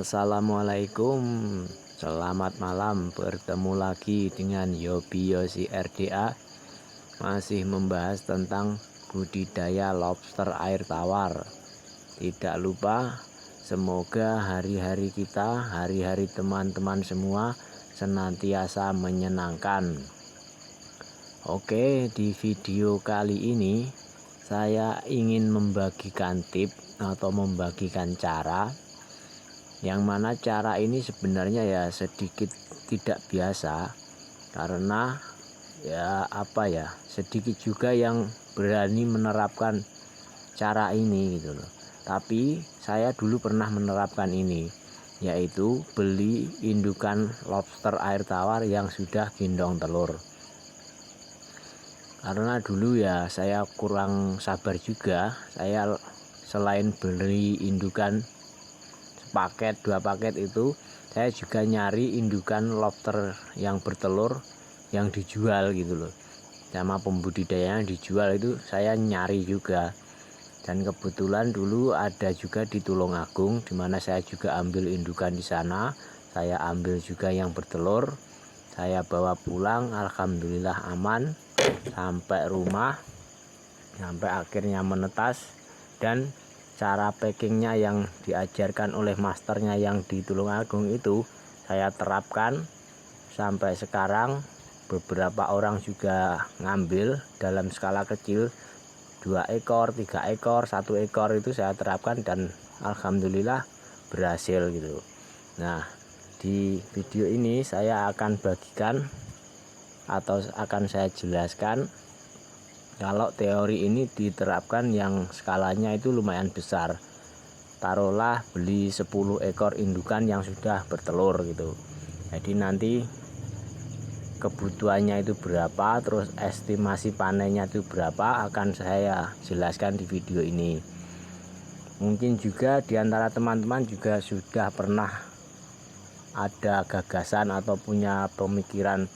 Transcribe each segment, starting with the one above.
Assalamualaikum, selamat malam. Bertemu lagi dengan Yobi Yosi RDA. Masih membahas tentang budidaya lobster air tawar. Tidak lupa, semoga hari-hari kita, hari-hari teman-teman semua senantiasa menyenangkan. Oke, di video kali ini saya ingin membagikan tips atau membagikan cara, yang mana cara ini sebenarnya ya sedikit tidak biasa, karena sedikit juga yang berani menerapkan cara ini gitu loh. Tapi saya dulu pernah menerapkan ini, yaitu beli indukan lobster air tawar yang sudah gendong telur. Karena dulu ya saya kurang sabar juga, saya selain beli indukan paket 2 paket itu, saya juga nyari indukan lobster yang bertelur yang dijual gitu loh, sama pembudidayanya dijual, itu saya nyari juga. Dan kebetulan dulu ada juga di Tulungagung, dimana saya juga ambil indukan di sana. Saya ambil juga yang bertelur, saya bawa pulang, alhamdulillah aman sampai rumah, sampai akhirnya menetas. Dan cara packingnya yang diajarkan oleh masternya yang di Tulungagung itu saya terapkan sampai sekarang. Beberapa orang juga ngambil dalam skala kecil, 2 ekor, 3 ekor, 1 ekor itu saya terapkan dan alhamdulillah berhasil gitu. Nah, di video ini saya akan bagikan atau akan saya jelaskan kalau teori ini diterapkan yang skalanya itu lumayan besar. Taruhlah beli 10 ekor indukan yang sudah bertelur gitu. Jadi nanti kebutuhannya itu berapa, terus estimasi panennya itu berapa, akan saya jelaskan di video ini. Mungkin juga diantara teman-teman juga sudah pernah ada gagasan atau punya pemikiran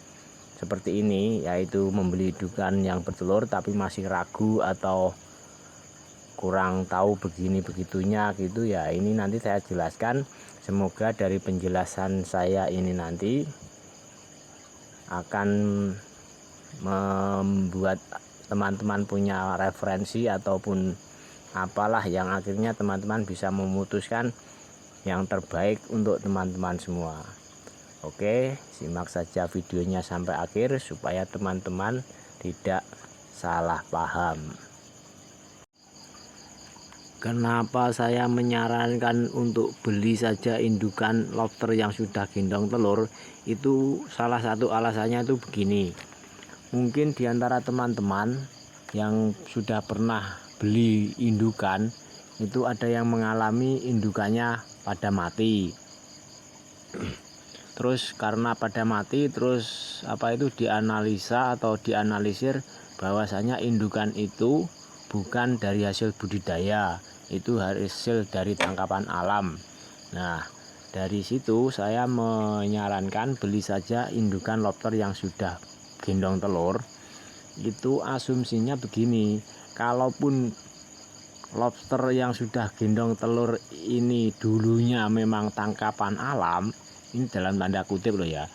seperti ini, yaitu membeli indukan yang bertelur tapi masih ragu atau kurang tahu begini begitunya gitu ya. Ini nanti saya jelaskan, semoga dari penjelasan saya ini nanti akan membuat teman-teman punya referensi ataupun apalah, yang akhirnya teman-teman bisa memutuskan yang terbaik untuk teman-teman semua. Oke, simak saja videonya sampai akhir supaya teman-teman tidak salah paham. Kenapa saya menyarankan untuk beli saja indukan lobster yang sudah gendong telur? Itu salah satu alasannya itu begini. Mungkin diantara teman-teman yang sudah pernah beli indukan itu ada yang mengalami indukannya pada mati. Terus karena pada mati, terus dianalisa atau dianalisir bahwasanya indukan itu bukan dari hasil budidaya, itu hasil dari tangkapan alam. Nah, dari situ saya menyarankan beli saja indukan lobster yang sudah gendong telur. Itu asumsinya begini, kalaupun lobster yang sudah gendong telur ini dulunya memang tangkapan alam, ini dalam tanda kutip loh ya,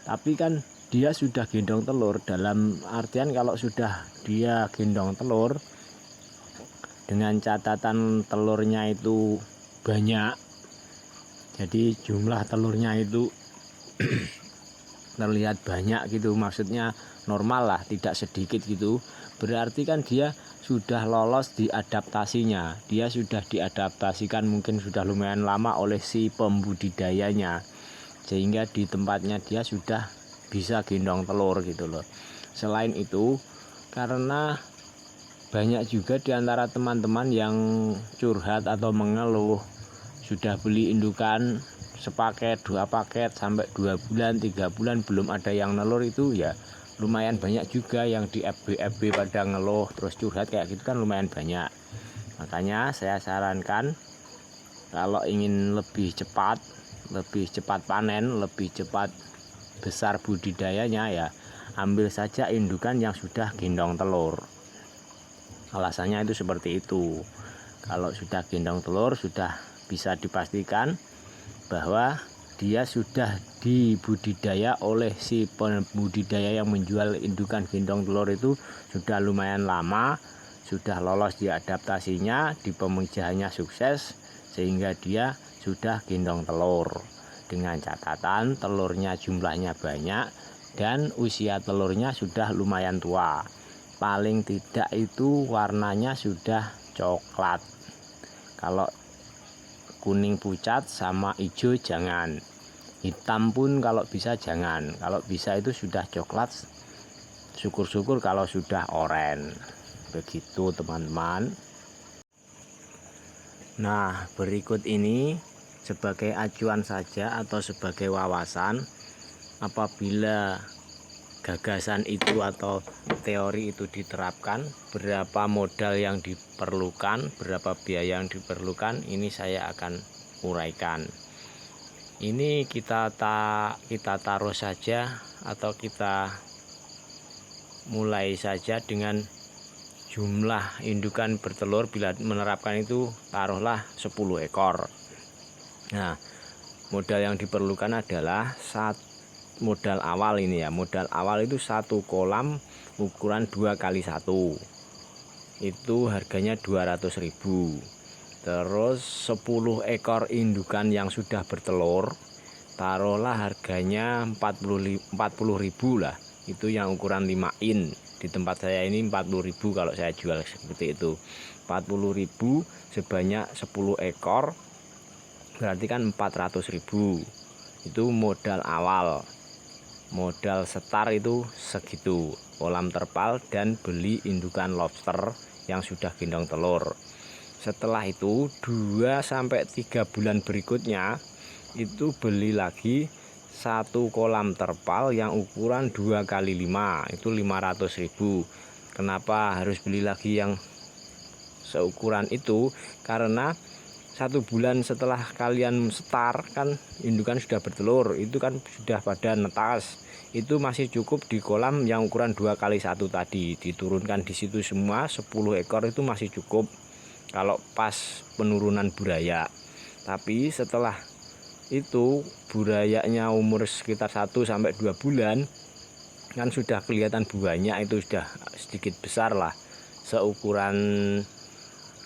tapi kan dia sudah gendong telur, dalam artian kalau sudah dia gendong telur dengan catatan telurnya itu banyak, jadi jumlah telurnya itu terlihat banyak gitu, maksudnya normal lah, tidak sedikit gitu, berarti kan dia sudah lolos di adaptasinya, dia sudah diadaptasikan mungkin sudah lumayan lama oleh si pembudidayanya, sehingga di tempatnya dia sudah bisa gendong telur gitu loh. Selain itu, karena banyak juga diantara teman-teman yang curhat atau mengeluh sudah beli indukan sepaket, 2 paket sampai 2 bulan, 3 bulan belum ada yang nelur, itu ya lumayan banyak juga yang di FB pada ngeluh terus curhat kayak gitu kan, lumayan banyak. Makanya saya sarankan kalau ingin lebih cepat panen, lebih cepat besar budidayanya, ya ambil saja indukan yang sudah gendong telur. Alasannya itu seperti itu. Kalau sudah gendong telur, sudah bisa dipastikan bahwa dia sudah dibudidaya oleh si pembudidaya yang menjual indukan gendong telur itu sudah lumayan lama, sudah lolos di adaptasinya, di pemijahannya sukses, sehingga dia sudah gendong telur. Dengan catatan telurnya jumlahnya banyak dan usia telurnya sudah lumayan tua. Paling tidak itu warnanya sudah coklat. Kalau kuning pucat sama hijau jangan, hitam pun kalau bisa jangan. Kalau bisa itu sudah coklat, syukur-syukur kalau sudah oranye. Begitu teman-teman. Nah, berikut ini sebagai acuan saja atau sebagai wawasan, apabila gagasan itu atau teori itu diterapkan, berapa modal yang diperlukan, berapa biaya yang diperlukan, ini saya akan uraikan. Ini kita taruh saja atau kita mulai saja dengan jumlah indukan bertelur. Bila menerapkan itu taruhlah 10 ekor. Nah, modal yang diperlukan adalah modal awal ini ya. Modal awal itu 1 kolam ukuran 2x1. Itu harganya 200.000. Terus 10 ekor indukan yang sudah bertelur, taruhlah harganya 40.000 lah. Itu yang ukuran 5 in. Di tempat saya ini 40.000 kalau saya jual seperti itu. 40.000 sebanyak 10 ekor, berarti kan 400.000. Itu modal awal. Modal setar itu segitu. Kolam terpal dan beli indukan lobster yang sudah gendong telur. Setelah itu 2-3 bulan berikutnya itu beli lagi 1 kolam terpal yang ukuran 2x5, itu 500.000. Kenapa harus beli lagi yang seukuran itu? Karena 1 bulan setelah kalian setar kan indukan sudah bertelur, itu kan sudah pada netas. Itu masih cukup di kolam yang ukuran 2x1 tadi, diturunkan di situ semua 10 ekor itu masih cukup kalau pas penurunan buraya. Tapi setelah itu burayanya umur sekitar 1-2 bulan kan sudah kelihatan buahnya itu sudah sedikit besar lah, seukuran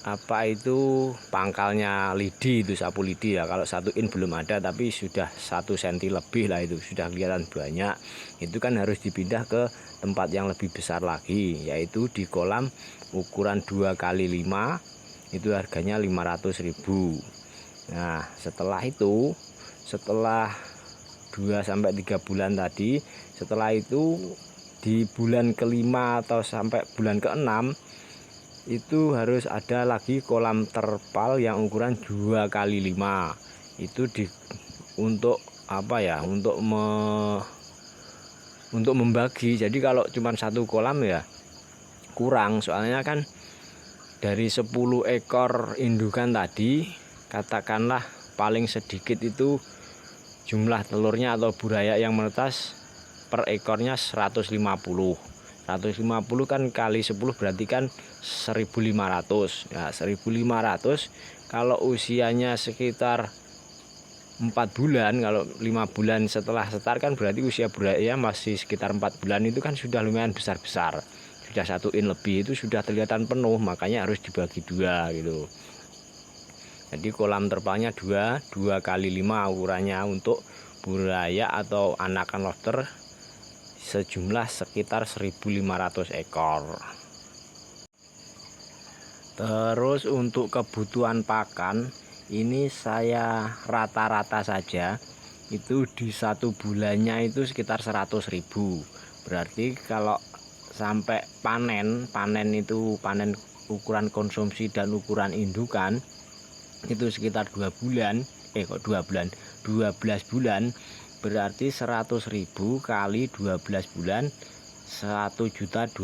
apa itu pangkalnya lidi, itu sapu lidi ya. Kalau 1 in belum ada, tapi sudah 1 cm lebih lah, itu sudah kelihatan banyak. Itu kan harus dipindah ke tempat yang lebih besar lagi, yaitu di kolam ukuran 2x5, itu harganya 500.000. Nah, setelah itu, setelah 2-3 bulan tadi, setelah itu di bulan ke-5 atau sampai bulan ke-6 itu harus ada lagi kolam terpal yang ukuran 2x5. Itu untuk apa ya, untuk membagi. Jadi kalau cuma 1 kolam ya kurang, soalnya kan dari 10 ekor indukan tadi, katakanlah paling sedikit itu jumlah telurnya atau buraya yang menetas per ekornya 150. 150 kan kali 10 berarti kan 1.500. Nah, 1.500 kalau usianya sekitar 4 bulan, kalau 5 bulan setelah setar kan berarti usia buraya masih sekitar 4 bulan, itu kan sudah lumayan besar-besar. Sudah 1 in lebih, itu sudah kelihatan penuh, makanya harus dibagi 2 gitu. Jadi kolam terpalnya 2x5 ukurannya untuk buraya atau anakan lobster sejumlah sekitar 1.500 ekor. Terus untuk kebutuhan pakan ini saya rata-rata saja itu di 1 bulannya itu sekitar 100.000. Berarti kalau sampai panen itu panen ukuran konsumsi dan ukuran indukan itu sekitar 2 bulan, 12 bulan, berarti 100.000 kali 12 bulan 1.200.000.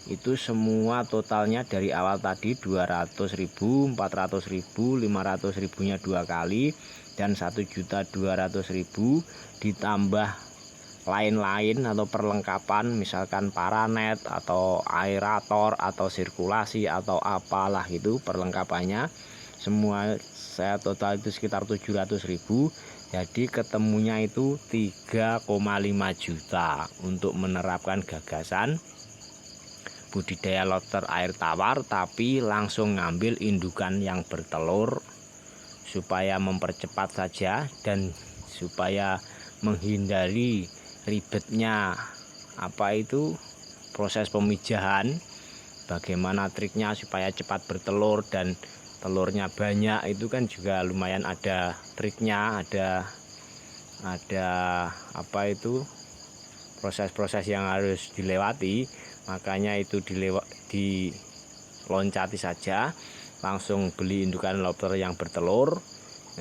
Itu semua totalnya dari awal tadi 200.000, 400.000, 500.000 nya 2 kali dan 1.200.000 ditambah lain-lain atau perlengkapan, misalkan paranet atau aerator atau sirkulasi atau apalah itu perlengkapannya, semua saya total itu sekitar 700.000. Jadi ketemunya itu 3,5 juta untuk menerapkan gagasan budidaya lobster air tawar, tapi langsung ngambil indukan yang bertelur supaya mempercepat saja dan supaya menghindari ribetnya proses pemijahan. Bagaimana triknya supaya cepat bertelur dan telurnya banyak, itu kan juga lumayan ada triknya, ada proses-proses yang harus dilewati. Makanya itu diloncati saja, langsung beli indukan lobster yang bertelur.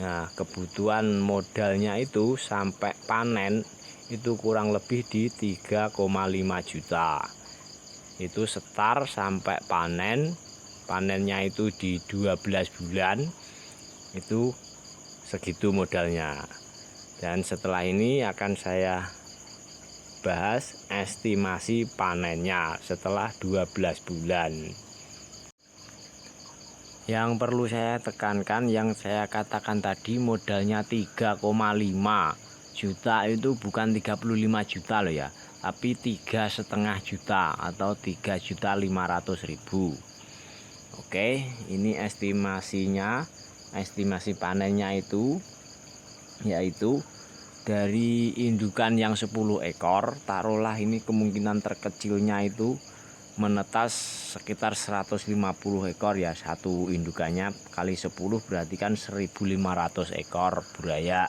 Nah, kebutuhan modalnya itu sampai panen itu kurang lebih di 3,5 juta. Itu setar sampai panennya itu di 12 bulan, itu segitu modalnya. Dan setelah ini akan saya bahas estimasi panennya setelah 12 bulan. Yang perlu saya tekankan, yang saya katakan tadi modalnya 3,5 juta itu bukan 35 juta loh ya, tapi 3,5 juta atau 3.500.000. Oke, ini estimasinya. Estimasi panennya itu yaitu dari indukan yang 10 ekor, taruhlah ini kemungkinan terkecilnya itu menetas sekitar 150 ekor ya, satu indukannya kali 10 berarti kan 1.500 ekor buaya.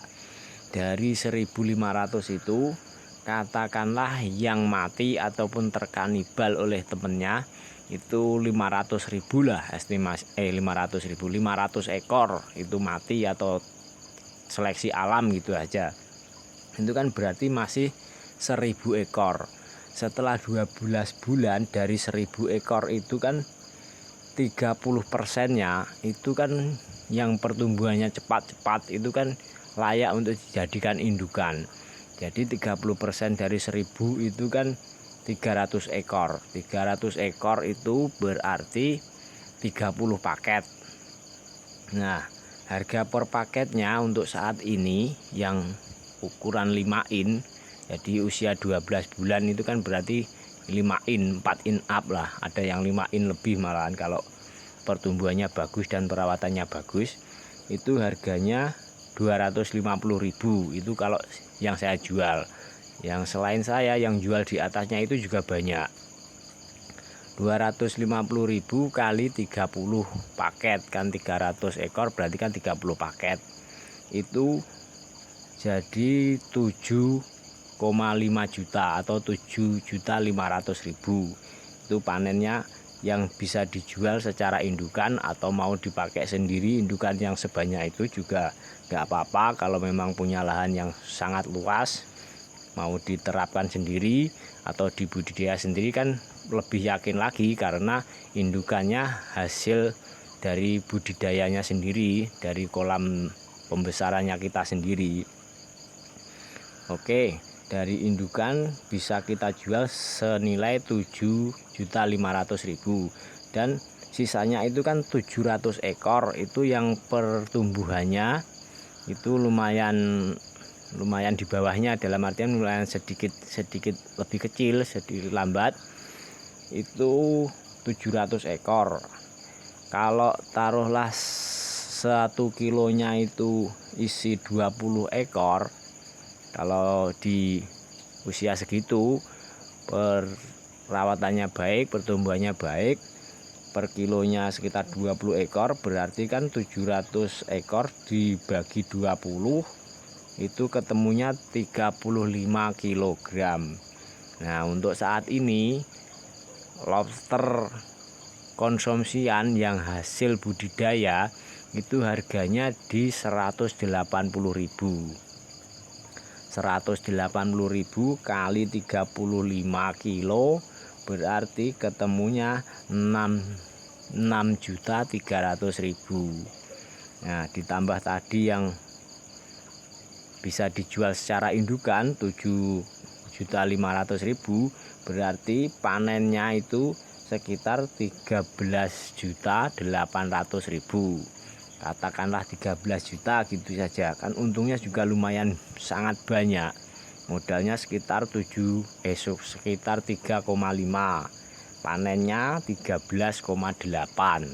Dari 1.500 itu katakanlah yang mati ataupun terkanibal oleh temennya itu 500.000 lah, estimasi 500 ekor itu mati atau seleksi alam gitu aja. Itu kan berarti masih 1.000 ekor. Setelah 12 bulan dari 1.000 ekor itu kan 30%-nya itu kan yang pertumbuhannya cepat-cepat itu kan layak untuk dijadikan indukan. Jadi 30% dari 1.000 itu kan 300 ekor. 300 ekor itu berarti 30 paket. Nah, harga per paketnya untuk saat ini yang ukuran 5 in, jadi usia 12 bulan itu kan berarti 5 in, 4 in up lah. Ada yang 5 in lebih malahan kalau pertumbuhannya bagus dan perawatannya bagus. Itu harganya 250.000. Itu kalau yang saya jual. Yang selain saya yang jual di atasnya itu juga banyak. 250.000 kali 30 paket kan 300 ekor berarti kan 30 paket. Itu jadi 7,5 juta atau 7.500.000. Itu panennya yang bisa dijual secara indukan atau mau dipakai sendiri indukan yang sebanyak itu juga nggak apa-apa. Kalau memang punya lahan yang sangat luas, mau diterapkan sendiri atau dibudidaya sendiri kan lebih yakin lagi karena indukannya hasil dari budidayanya sendiri, dari kolam pembesarannya kita sendiri. Oke, dari indukan bisa kita jual senilai 7.500.000 dan sisanya itu kan 700 ekor itu yang pertumbuhannya itu lumayan di bawahnya, dalam artian lumayan sedikit lebih kecil, sedikit lambat. Itu 700 ekor. Kalau taruhlah 1 kilonya itu isi 20 ekor, kalau di usia segitu perawatannya baik, pertumbuhannya baik, per kilonya sekitar 20 ekor berarti kan 700 ekor dibagi 20 itu ketemunya 35 kg. Nah, untuk saat ini lobster konsumsian yang hasil budidaya itu harganya di 180.000. 180.000 kali 35 kilo berarti ketemunya 6.300.000. Nah, ditambah tadi yang bisa dijual secara indukan 7.500.000 berarti panennya itu sekitar 13.800.000. katakanlah 13 juta gitu saja, kan untungnya juga lumayan sangat banyak. Modalnya sekitar 3,5, panennya 13,8,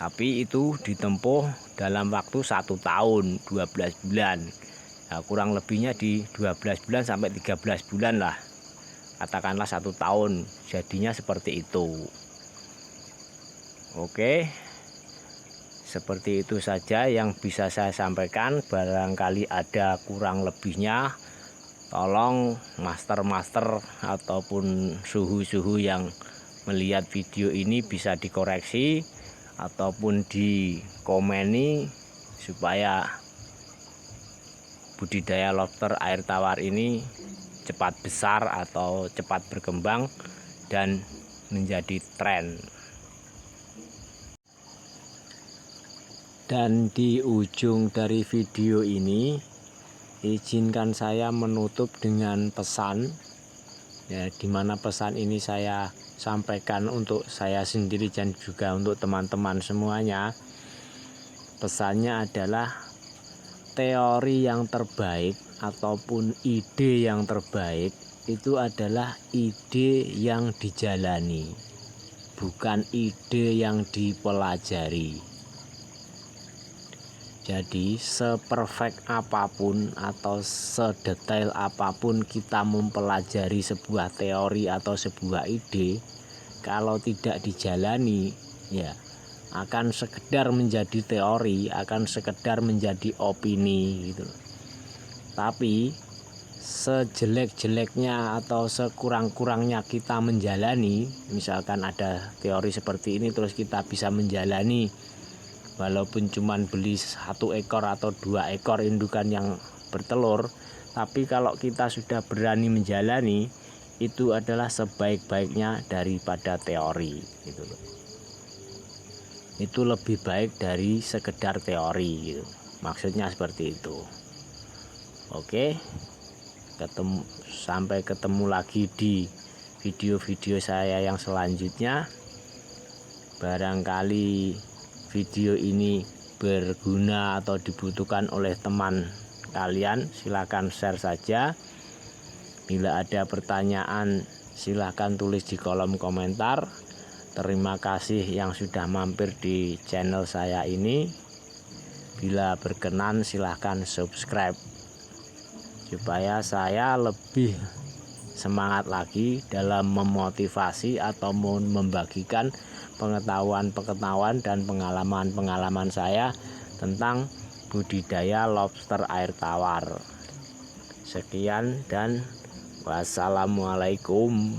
tapi itu ditempuh dalam waktu 1 tahun 12 bulan. Nah, kurang lebihnya di 12 bulan sampai 13 bulan lah, katakanlah 1 tahun, jadinya seperti itu. Oke, seperti itu saja yang bisa saya sampaikan. Barangkali ada kurang lebihnya, tolong master-master ataupun suhu-suhu yang melihat video ini bisa dikoreksi ataupun dikomeni supaya budidaya lobster air tawar ini cepat besar atau cepat berkembang dan menjadi tren. Dan di ujung dari video ini, izinkan saya menutup dengan pesan, ya, dimana pesan ini saya sampaikan untuk saya sendiri dan juga untuk teman-teman semuanya. Pesannya adalah teori yang terbaik ataupun ide yang terbaik itu adalah ide yang dijalani, bukan ide yang dipelajari. Jadi seperfect apapun atau sedetail apapun kita mempelajari sebuah teori atau sebuah ide, kalau tidak dijalani, ya akan sekedar menjadi teori, akan sekedar menjadi opini gitu. Tapi sejelek-jeleknya atau sekurang-kurangnya kita menjalani, misalkan ada teori seperti ini terus kita bisa menjalani, walaupun cuman beli 1 ekor atau 2 ekor indukan yang bertelur, tapi kalau kita sudah berani menjalani, itu adalah sebaik-baiknya daripada teori gitu loh. Itu lebih baik dari sekedar teori gitu. Maksudnya seperti itu. Oke, sampai ketemu lagi di video-video saya yang selanjutnya. Barangkali video ini berguna atau dibutuhkan oleh teman kalian, silakan share saja. Bila ada pertanyaan silakan tulis di kolom komentar. Terima kasih yang sudah mampir di channel saya ini. Bila berkenan silahkan subscribe supaya saya lebih semangat lagi dalam memotivasi atau membagikan pengetahuan-pengetahuan dan pengalaman-pengalaman saya tentang budidaya lobster air tawar. Sekian dan wassalamualaikum.